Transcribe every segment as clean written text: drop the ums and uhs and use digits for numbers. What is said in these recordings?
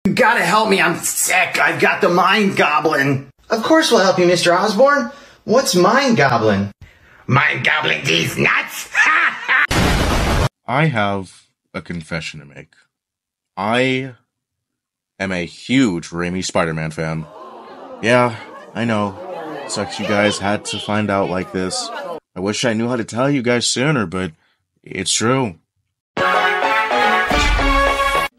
You gotta help me, I'm sick. I've got the mind goblin. Of course we'll help you, Mr. Osborn. What's mind goblin? Mind goblin these nuts? I have a confession to make. I am a huge Raimi Spider-Man fan. Yeah, I know. Sucks you guys had to find out like this. I wish I knew how to tell you guys sooner, but it's true.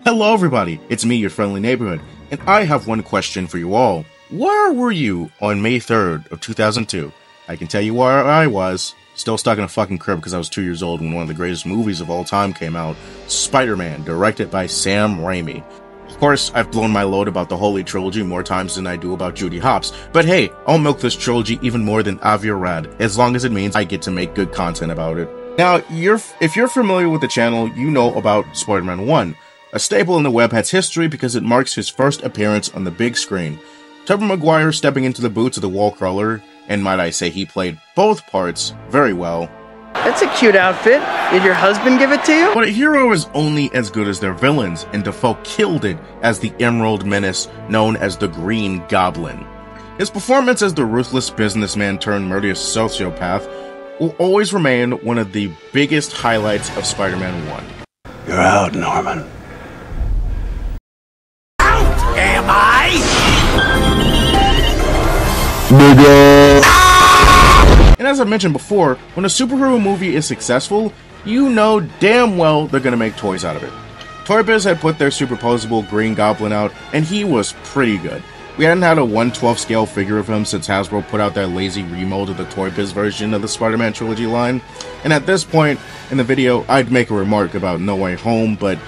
Hello everybody, it's me, your friendly neighborhood, and I have one question for you all. Where were you on May 3rd of 2002? I can tell you where I was. Still stuck in a fucking crib because I was 2 years old when one of the greatest movies of all time came out. Spider-Man, directed by Sam Raimi. Of course, I've blown my load about the Holy Trilogy more times than I do about Judy Hopps, but hey, I'll milk this trilogy even more than Avi Arad, as long as it means I get to make good content about it. Now, if you're familiar with the channel, you know about Spider-Man 1. A staple in the web has history because it marks his first appearance on the big screen. Tobey Maguire stepping into the boots of the Wallcrawler, and might I say he played both parts very well. That's a cute outfit. Did your husband give it to you? But a hero is only as good as their villains, and Dafoe killed it as the Emerald Menace known as the Green Goblin. His performance as the ruthless businessman turned murderous sociopath will always remain one of the biggest highlights of Spider-Man 1. You're out, Norman. Am I? And as I mentioned before, when a superhero movie is successful, you know damn well they're gonna make toys out of it. Toy Biz had put their superposable Green Goblin out, and he was pretty good. We hadn't had a 1/12 scale figure of him since Hasbro put out their lazy remold of the Toy Biz version of the Spider-Man trilogy line, and at this point in the video, I'd make a remark about No Way Home, but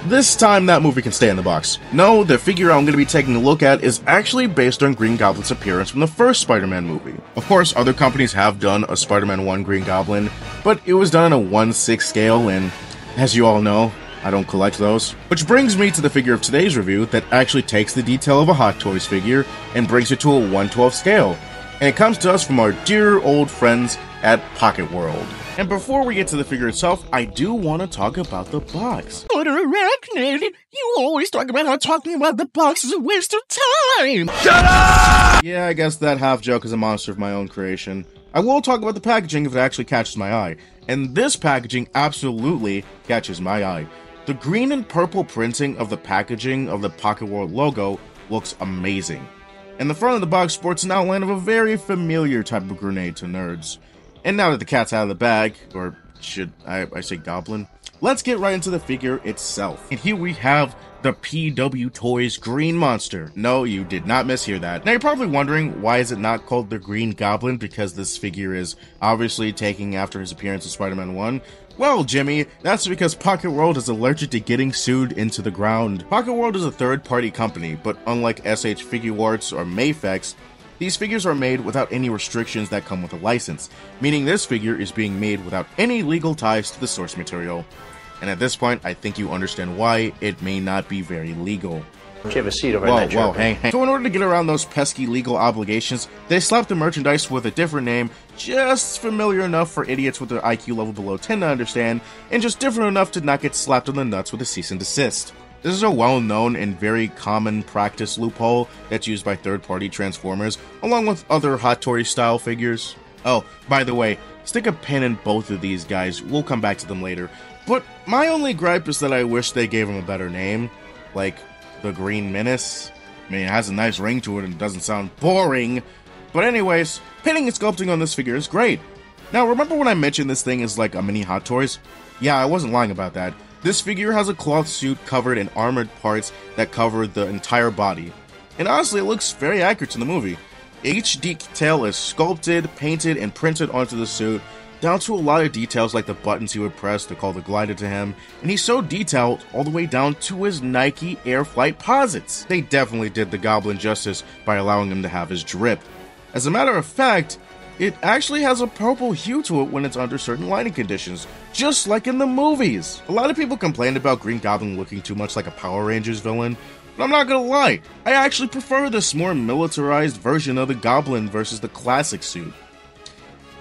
this time, that movie can stay in the box. No, the figure I'm going to be taking a look at is actually based on Green Goblin's appearance from the first Spider-Man movie. Of course, other companies have done a Spider-Man 1 Green Goblin, but it was done on a 1/6 scale, and as you all know, I don't collect those. Which brings me to the figure of today's review that actually takes the detail of a Hot Toys figure and brings it to a 1/12 scale. And it comes to us from our dear old friends at Pocket World. And before we get to the figure itself, I do want to talk about the box. But Arachnid, you always talk about how talking about the box is a waste of time! Shut up! Yeah, I guess that half joke is a monster of my own creation. I will talk about the packaging if it actually catches my eye. And this packaging absolutely catches my eye. The green and purple printing of the packaging of the Pocket World logo looks amazing. And the front of the box sports an outline of a very familiar type of grenade to nerds. And now that the cat's out of the bag, or should I say goblin, let's get right into the figure itself. And here we have the PWToys Green Monster. No, you did not mishear that. Now you're probably wondering, why is it not called the Green Goblin? Because this figure is obviously taking after his appearance in Spider-Man 1. Well, Jimmy, that's because Pocket World is allergic to getting sued into the ground. Pocket World is a third-party company, but unlike SH Figuarts or Mayfex, these figures are made without any restrictions that come with a license, meaning this figure is being made without any legal ties to the source material. And at this point, I think you understand why it may not be very legal. You have a seat over there. Whoa, hang. So in order to get around those pesky legal obligations, they slapped the merchandise with a different name, just familiar enough for idiots with their IQ level below 10 to understand, and just different enough to not get slapped on the nuts with a cease and desist. This is a well-known and very common practice loophole that's used by third-party Transformers, along with other Hot Toys-style figures. Oh, by the way, stick a pin in both of these guys, we'll come back to them later. But my only gripe is that I wish they gave him a better name, like the Green Menace. I mean, it has a nice ring to it and it doesn't sound boring. But anyways, painting and sculpting on this figure is great. Now, remember when I mentioned this thing is like a mini Hot Toys? Yeah, I wasn't lying about that. This figure has a cloth suit covered in armored parts that cover the entire body. And honestly, it looks very accurate to the movie. Each detail is sculpted, painted, and printed onto the suit, down to a lot of details like the buttons he would press to call the glider to him, and he's so detailed all the way down to his Nike Air Flight posits. They definitely did the Goblin justice by allowing him to have his drip. As a matter of fact, it actually has a purple hue to it when it's under certain lighting conditions, just like in the movies. A lot of people complained about Green Goblin looking too much like a Power Rangers villain, but I'm not gonna lie, I actually prefer this more militarized version of the Goblin versus the classic suit.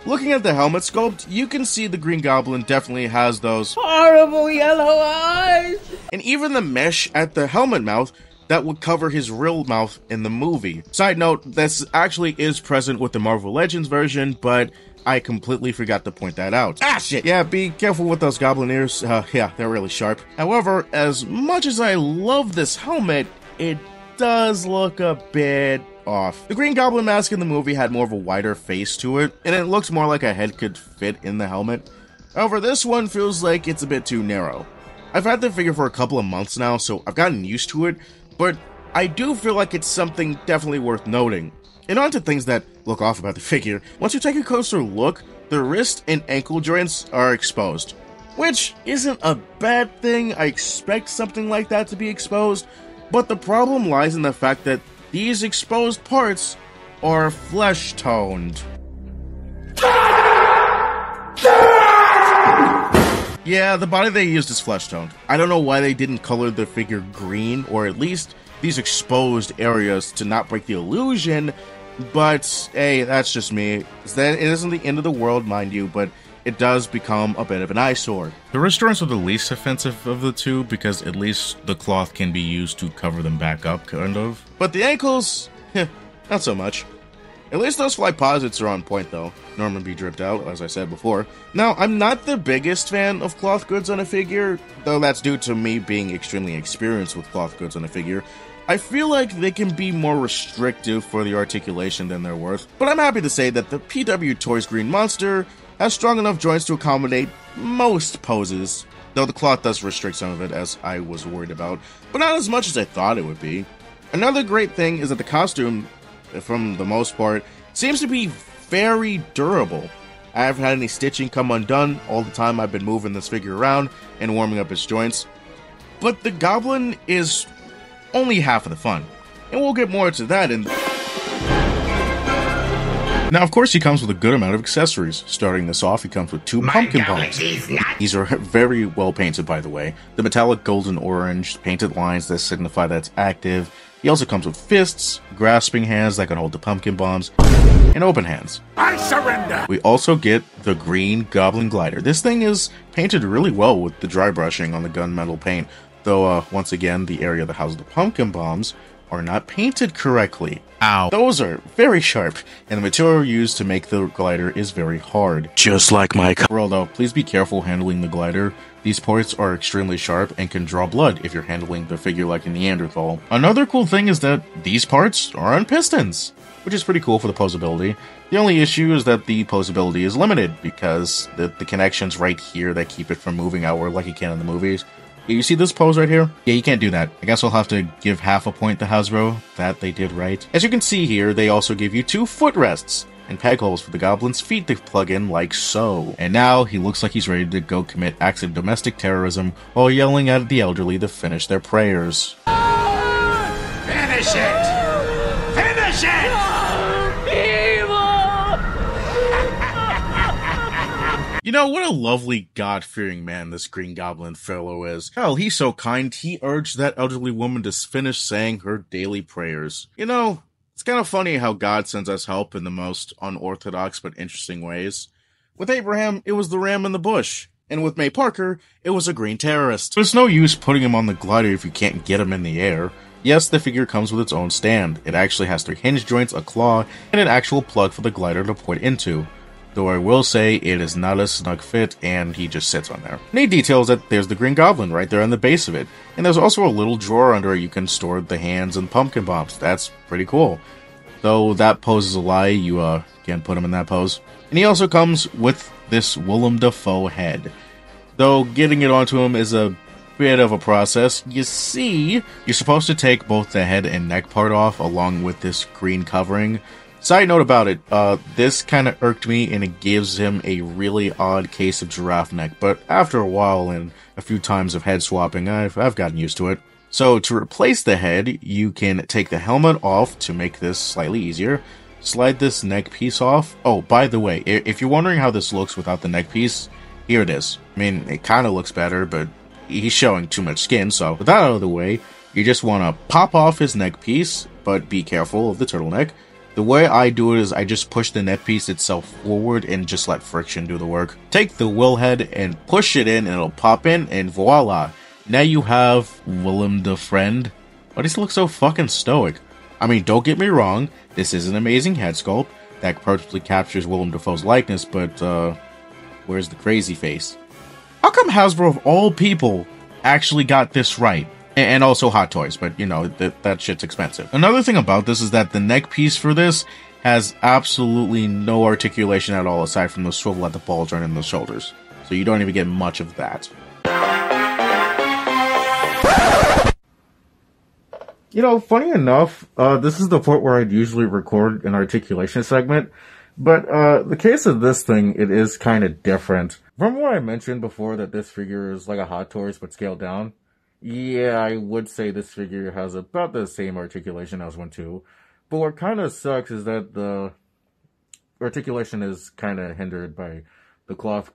Looking at the helmet sculpt, you can see the Green Goblin definitely has those horrible yellow eyes. And even the mesh at the helmet mouth that would cover his real mouth in the movie. Side note, this actually is present with the Marvel Legends version, but I completely forgot to point that out. Ah, shit! Yeah, be careful with those goblin ears. Yeah, they're really sharp. However, as much as I love this helmet, it does look a bit off. The Green Goblin mask in the movie had more of a wider face to it, and it looked more like a head could fit in the helmet. However, this one feels like it's a bit too narrow. I've had the figure for a couple of months now, so I've gotten used to it, but I do feel like it's something definitely worth noting. And on to things that look off about the figure. Once you take a closer look, the wrist and ankle joints are exposed. Which isn't a bad thing. I expect something like that to be exposed, but the problem lies in the fact that these exposed parts are flesh-toned. Yeah, the body they used is flesh-toned. I don't know why they didn't color the figure green, or at least these exposed areas to not break the illusion, but hey, that's just me. It isn't the end of the world, mind you, but it does become a bit of an eyesore. The wrist joints are the least offensive of the two because at least the cloth can be used to cover them back up, kind of. But the ankles, not so much. At least those fly posits are on point though. Norman be dripped out, as I said before. Now, I'm not the biggest fan of cloth goods on a figure, though that's due to me being extremely experienced with cloth goods on a figure. I feel like they can be more restrictive for the articulation than they're worth, but I'm happy to say that the PWToys Green Monster has strong enough joints to accommodate most poses, though the cloth does restrict some of it, as I was worried about, but not as much as I thought it would be. Another great thing is that the costume, from the most part, seems to be very durable. I haven't had any stitching come undone all the time I've been moving this figure around and warming up its joints, but the Goblin is only half of the fun, and we'll get more to that in... Now, of course, he comes with a good amount of accessories. Starting this off, he comes with two pumpkin bombs. These are very well painted, by the way. The metallic golden orange painted lines that signify that it's active. He also comes with fists, grasping hands that can hold the pumpkin bombs, and open hands. I surrender! We also get the green Goblin glider. This thing is painted really well with the dry brushing on the gunmetal paint, though once again, the area that houses the pumpkin bombs are not painted correctly. Ow. Those are very sharp, and the material used to make the glider is very hard. Just like my Overall though, please be careful handling the glider. These parts are extremely sharp and can draw blood if you're handling the figure like a Neanderthal. Another cool thing is that these parts are on pistons, which is pretty cool for the posability. The only issue is that the posability is limited because the connections right here that keep it from moving outward like you can in the movies. You see this pose right here? Yeah, you can't do that. I guess I'll have to give half a point to Hasbro. That they did right. As you can see here, they also give you two footrests and peg holes for the Goblin's feet to plug in like so. And now he looks like he's ready to go commit acts of domestic terrorism while yelling at the elderly to finish their prayers. Finish it! Finish it! You know, what a lovely God-fearing man this Green Goblin fellow is. Hell, he's so kind, he urged that elderly woman to finish saying her daily prayers. You know, it's kind of funny how God sends us help in the most unorthodox but interesting ways. With Abraham, it was the ram in the bush. And with May Parker, it was a green terrorist. There's no use putting him on the glider if you can't get him in the air. Yes, the figure comes with its own stand. It actually has 3 hinge joints, a claw, and an actual plug for the glider to point into. Though I will say it is not a snug fit, and he just sits on there. Neat detail is that there's the Green Goblin right there on the base of it, and there's also a little drawer under it you can store the hands and pumpkin bombs. That's pretty cool. Though that pose is a lie, you can't put him in that pose. And he also comes with this Willem Dafoe head. Though getting it onto him is a bit of a process. You see, you're supposed to take both the head and neck part off along with this green covering. Side note about it, this kind of irked me and it gives him a really odd case of giraffe neck, but after a while and a few times of head swapping, I've gotten used to it. So to replace the head, you can take the helmet off to make this slightly easier, slide this neck piece off. Oh, by the way, if you're wondering how this looks without the neck piece, here it is. I mean, it kind of looks better, but he's showing too much skin, so with that out of the way, you just want to pop off his neck piece, but be careful of the turtleneck. The way I do it is I just push the neck piece itself forward and just let friction do the work. Take the will head and push it in and it'll pop in and voila. Now you have Willem the Friend Why does he look so fucking stoic? I mean, don't get me wrong, this is an amazing head sculpt that perfectly captures Willem Dafoe's likeness, but, where's the crazy face? How come Hasbro, of all people, actually got this right? And also Hot Toys, but, you know, that shit's expensive. Another thing about this is that the neck piece for this has absolutely no articulation at all, aside from the swivel at the ball joint and the shoulders. So you don't even get much of that. You know, funny enough, this is the point where I'd usually record an articulation segment, but the case of this thing, it is kind of different. Remember what I mentioned before that this figure is like a Hot Toys but scaled down? Yeah, I would say this figure has about the same articulation as one too, but what kind of sucks is that the articulation is kind of hindered by the cloth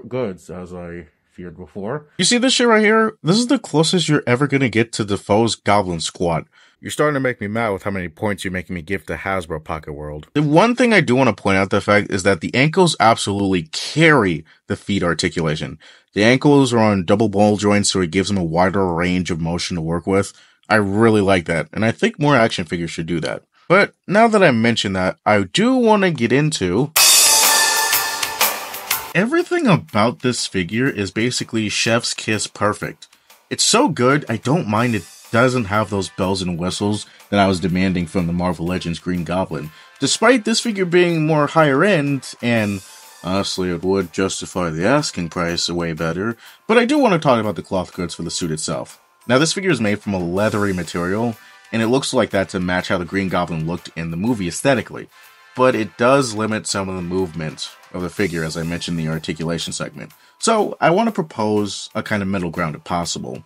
goods, as I feared before. You see this shit right here? This is the closest you're ever gonna get to Defoe's Goblin squat. You're starting to make me mad with how many points you're making me give to Hasbro Pocket World. The one thing I do want to point out the fact is that the ankles absolutely carry the feet articulation. The ankles are on double ball joints, so it gives them a wider range of motion to work with. I really like that, and I think more action figures should do that. But now that I mentioned that, I do want to get into... Everything about this figure is basically chef's kiss perfect. It's so good, I don't mind it doesn't have those bells and whistles that I was demanding from the Marvel Legends Green Goblin. Despite this figure being more higher end, and honestly it would justify the asking price way better, but I do want to talk about the cloth goods for the suit itself. Now this figure is made from a leathery material, and it looks like that to match how the Green Goblin looked in the movie aesthetically. But it does limit some of the movement of the figure, as I mentioned in the articulation segment. So I want to propose a kind of middle ground if possible.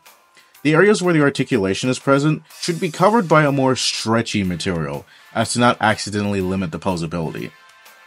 The areas where the articulation is present should be covered by a more stretchy material, as to not accidentally limit the posability.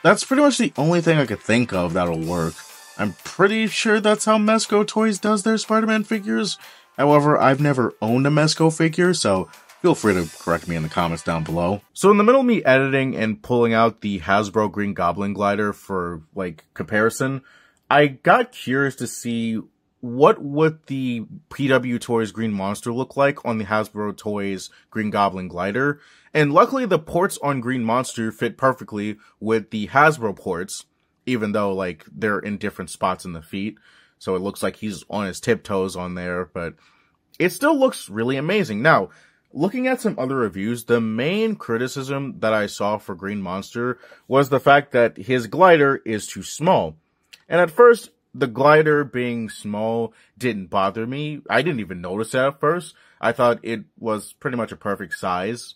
That's pretty much the only thing I could think of that'll work. I'm pretty sure that's how PWToys does their Spider-Man figures. However, I've never owned a Mezco figure, so feel free to correct me in the comments down below. So in the middle of me editing and pulling out the Hasbro Green Goblin glider for, like, comparison, I got curious to see what would the PWToys Green Monster look like on the Hasbro Toys Green Goblin glider. And luckily the ports on Green Monster fit perfectly with the Hasbro ports, even though, like, they're in different spots in the feet. So it looks like he's on his tiptoes on there, but it still looks really amazing. Now, looking at some other reviews, the main criticism that I saw for Green Monster was the fact that his glider is too small. And at first, the glider being small didn't bother me. I didn't even notice that at first. I thought it was pretty much a perfect size.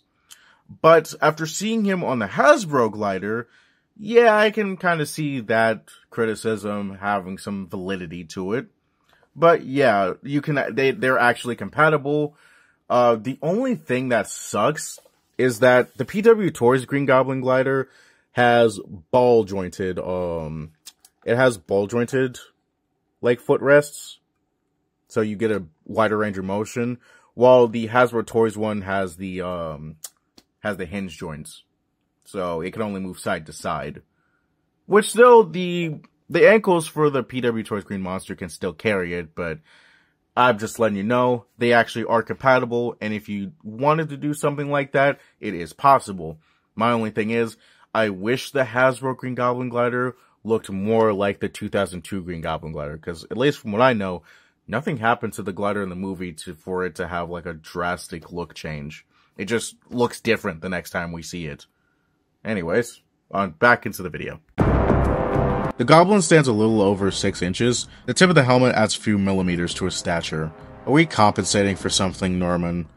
But after seeing him on the Hasbro glider, yeah, I can kind of see that criticism having some validity to it. But yeah, they're actually compatible. The only thing that sucks is that the PWToys Green Goblin glider has ball jointed, like footrests. So you get a wider range of motion, while the Hasbro Toys one has the hinge joints. So it can only move side to side. Which still, the ankles for the PWToys Green Monster can still carry it, but I'm just letting you know, they actually are compatible, and if you wanted to do something like that, it is possible. My only thing is, I wish the Hasbro Green Goblin glider looked more like the 2002 Green Goblin glider, because at least from what I know, nothing happened to the glider in the movie for it to have like a drastic look change. It just looks different the next time we see it. Anyways, back into the video. The Goblin stands a little over 6 inches. The tip of the helmet adds a few millimeters to his stature. Are we compensating for something, Norman?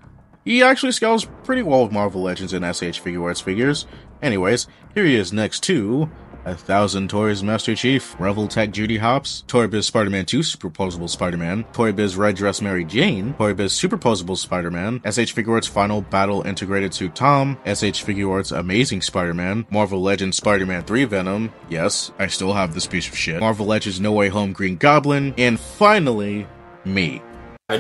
He actually scales pretty well with Marvel Legends and SH Figuarts figures. Anyways, here he is next to 1000 Toys Master Chief, Revel Tech Judy Hopps, Toy Biz Spider-Man 2 Superposable Spider-Man, Toy Biz Red Dress Mary Jane, Toy Biz Superposable Spider-Man, SH Figuarts Final Battle Integrated Suit Tom, SH Figuarts Amazing Spider-Man, Marvel Legends Spider-Man 3 Venom, yes, I still have this piece of shit, Marvel Legends No Way Home Green Goblin, and finally, me.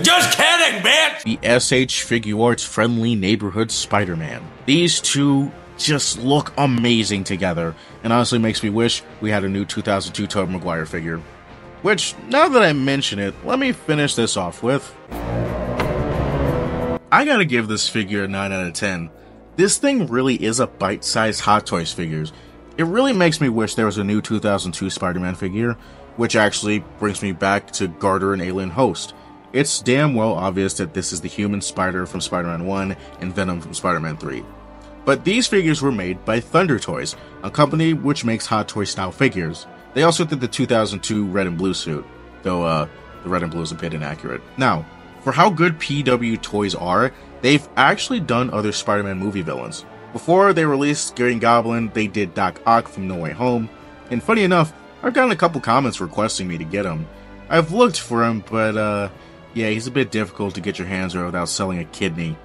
Just kidding, bitch! The SH Figuarts Friendly Neighborhood Spider-Man. These two just look amazing together, and honestly makes me wish we had a new 2002 Tobey Maguire figure. Which, now that I mention it, let me finish this off with I gotta give this figure a 9 out of 10. This thing really is a bite-sized Hot Toys figures. It really makes me wish there was a new 2002 Spider-Man figure, which actually brings me back to Garter and Alien Host. It's damn well obvious that this is the human spider from Spider-Man 1 and Venom from Spider-Man 3. But these figures were made by Thunder Toys, a company which makes Hot Toy style figures. They also did the 2002 red and blue suit, though the red and blue is a bit inaccurate. Now, for how good PWToys are, they've actually done other Spider-Man movie villains. Before they released Green Goblin, they did Doc Ock from No Way Home, and funny enough, I've gotten a couple comments requesting me to get him. I've looked for him, but yeah, he's a bit difficult to get your hands on without selling a kidney.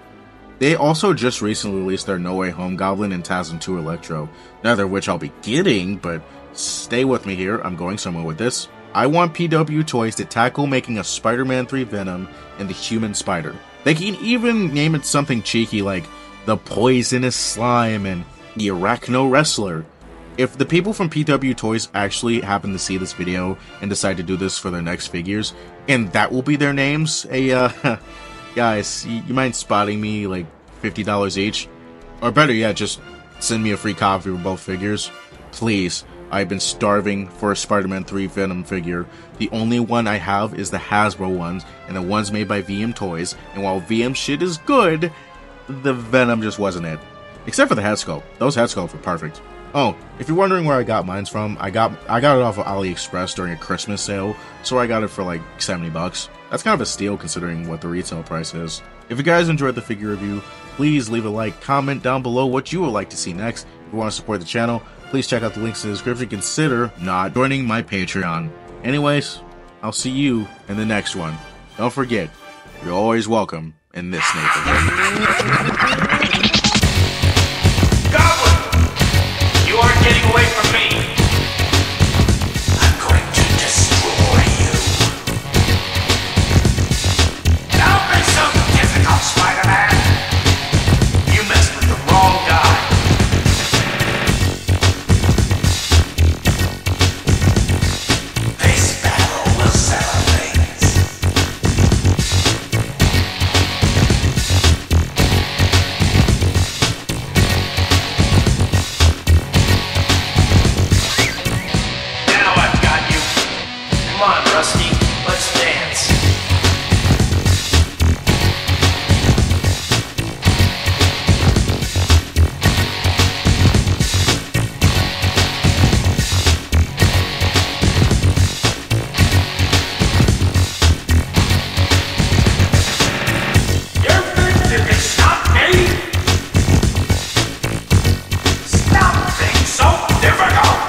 They also just recently released their No Way Home Goblin and TASM 2 Electro, neither of which I'll be getting, but stay with me here, I'm going somewhere with this. I want PWToys to tackle making a Spider-Man 3 Venom and the Human Spider. They can even name it something cheeky like the Poisonous Slime and the Arachno Wrestler. If the people from PWToys actually happen to see this video and decide to do this for their next figures, and that will be their names, guys, you mind spotting me like $50 each? Or better yet, just send me a free copy of both figures. Please. I've been starving for a Spider-Man 3 Venom figure. The only one I have is the Hasbro ones, and the ones made by VM Toys, and while VM shit is good, the Venom just wasn't it. Except for the head sculpt. Those head sculpts were perfect. Oh, if you're wondering where I got mine from, I got it off of AliExpress during a Christmas sale, so I got it for like 70 bucks. That's kind of a steal considering what the retail price is. If you guys enjoyed the figure review, please leave a like, comment down below what you would like to see next. If you want to support the channel, please check out the links in the description. Consider not joining my Patreon. Anyways, I'll see you in the next one. Don't forget, you're always welcome in this neighborhood. Goblin! You aren't getting away from me! I'm going to destroy you. Don't be so difficult, Spider-Man! You messed with the wrong guy. Let's dance. You think you can stop me? Stop being so difficult!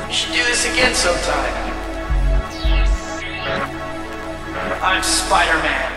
We should do this again sometime. I'm Spider-Man.